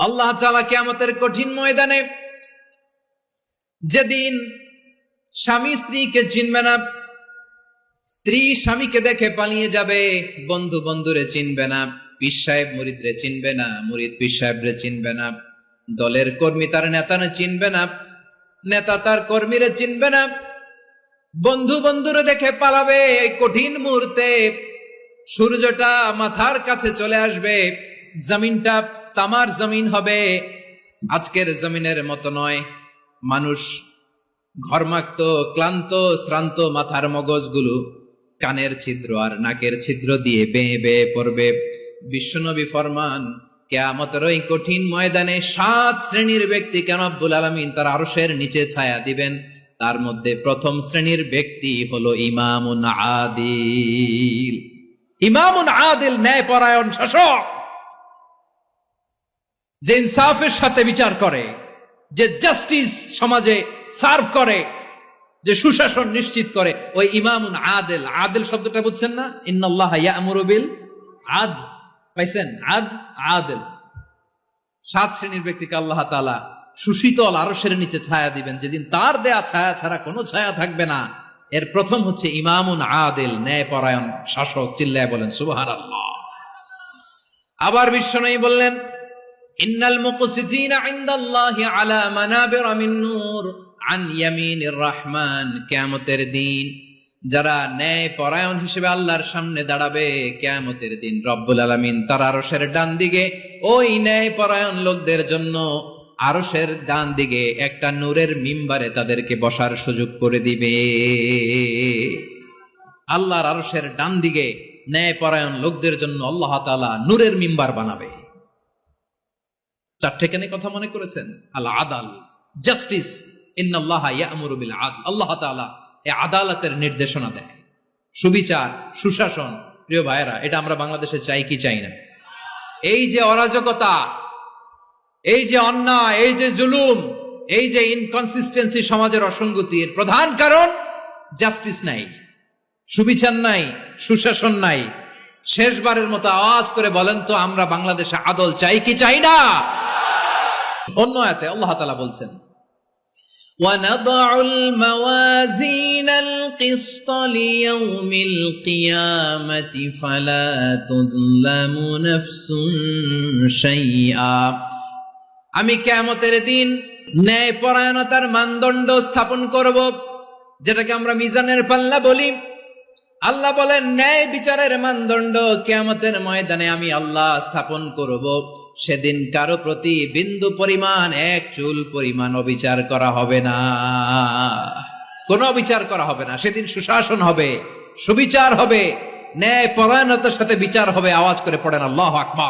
আল্লাহ তাআলা কিয়ামতের কঠিন ময়দানে, যেদিন স্বামী স্ত্রীকে চিনবে না, স্ত্রী স্বামীকে দেখে পালিয়ে যাবে, বন্ধু বন্ধুরে চিনবে না, পীর সাহেব মুরিদরে চিনবে না, মুরিদ পীর সাহেবরে চিনবে না, দলের কর্মী তার নেতারে চিনবে না, নেতা তার কর্মীরে চিনবে না, বন্ধু বন্ধুরে দেখে পালাবে। এই কঠিন মুহূর্তে সূর্যটা মাথার কাছে চলে আসবে, জমিনটা তামার জমিন হবে, আজকের জমিনের মতো নয়। মানুষ ঘর্মাক্ত, ক্লান্ত, শ্রান্ত মাথার মগজগুলো কানের ছিদ্র আর নাকের ছিদ্র দিয়ে বেয়ে বেয়ে পড়বে। বিশ্বনবী ফরমান, কিয়ামতের ওই কঠিন ময়দানে 7 শ্রেণীর ব্যক্তিকে রব্বুল আলামিন তার আরশের নিচে ছায়া দিবেন। তার মধ্যে প্রথম শ্রেণীর ব্যক্তি হলো ইমামুন আদিল। ইমামুন আদিল, ন্যায়পরায়ণ শাসক, যে ইনসাফের সাথে বিচার করে, যে জাস্টিস সমাজে সার্ভ করে, যে সুশাসন নিশ্চিত করে, ওই ইমামুন আদিল। আদিল শব্দটা বুঝছেন না? ইন্নাল্লাহা ইয়া'মুরু বিল আদল, পাইছেন? আদিল। 7 শ্রেণীর ব্যক্তিকে আল্লাহ তাআলা সুশীতল আরশের নিচে ছায়া দিবেন, যেদিন তার দেয়া ছায়া ছাড়া কোনো ছায়া থাকবে না। এর প্রথম হচ্ছে ইমামুন আদিল, ন্যায়পরায়ণ শাসক। চিল্লায় বলেন সুবহানাল্লাহ। আবার বিশ্বনবী বললেন, ইন্নাল মুকসিতিনা ইনদাল্লাহি আলা মানাবিরা মিন নূর আন ইয়ামিনির রহমান। কিয়ামতের দিন যারা ন্যায়পরায়ণ হিসেবে আল্লাহর সামনে দাঁড়াবে, কিয়ামতের দিন রব্বুল আলামিন তার আরশের ডান দিকে ওই ন্যায়পরায়ণ লোকদের জন্য আরশের ডান দিকে একটা নূরের মিম্বারে তাদেরকে বসার সুযোগ করে দিবে। আল্লাহর আরশের ডান দিকে ন্যায়পরায়ণ লোকদের জন্য আল্লাহ তাআলা নূরের মিম্বার বানাবে। 4টে কেন কথা মনে করেছেন? আল আদাল, জাস্টিস। ইন্নাল্লাহা ইয়া'মুরু বিল আদল। আল্লাহ তাআলা এই আদালতের নির্দেশনা দেয়, সুবিচার, সুশাসন। প্রিয় ভাইয়েরা, এটা আমরা বাংলাদেশে চাই কি চাই না? এই যে অরাজকতা, এই যে অন্যায়, এই যে জুলুম, এই যে ইনকনসিস্টেন্সি সমাজের অসঙ্গতির প্রধান কারণ জাস্টিস নাই, সুবিচার নাই, সুশাসন নাই। শেষবারের মতো আওয়াজ করে বলেন তো, আমরা বাংলাদেশে আদল চাই কি চাই না? অন্য আয়াতে আল্লাহ তাআলা বলছেন, وَنَضَعُ الْمَوَازِينَ الْقِسْطَ لِيَوْمِ الْقِيَامَةِ فَلَا تُظْلَمُ نَفْسٌ شَيْئًا। আমি কিয়ামতের দিন ন্যায়পরায়ণতার মানদণ্ড স্থাপন করব, যেটাকে আমরা মিজানের পাল্লা বলি। আল্লাহ বলেন, ন্যায় বিচারের মানদণ্ড কিয়ামতের ময়দানে আমি আল্লাহ স্থাপন করব। সেদিন কারো প্রতি বিন্দু পরিমাণ, 1 চুল পরিমাণ অবিচার করা হবে না, কোনো অবিচার করা হবে না। সেদিন সুশাসন হবে, সুবিচার হবে, ন্যায় পরায়ণতার সাথে বিচার হবে। আওয়াজ করে পড়েন আল্লাহু আকবার।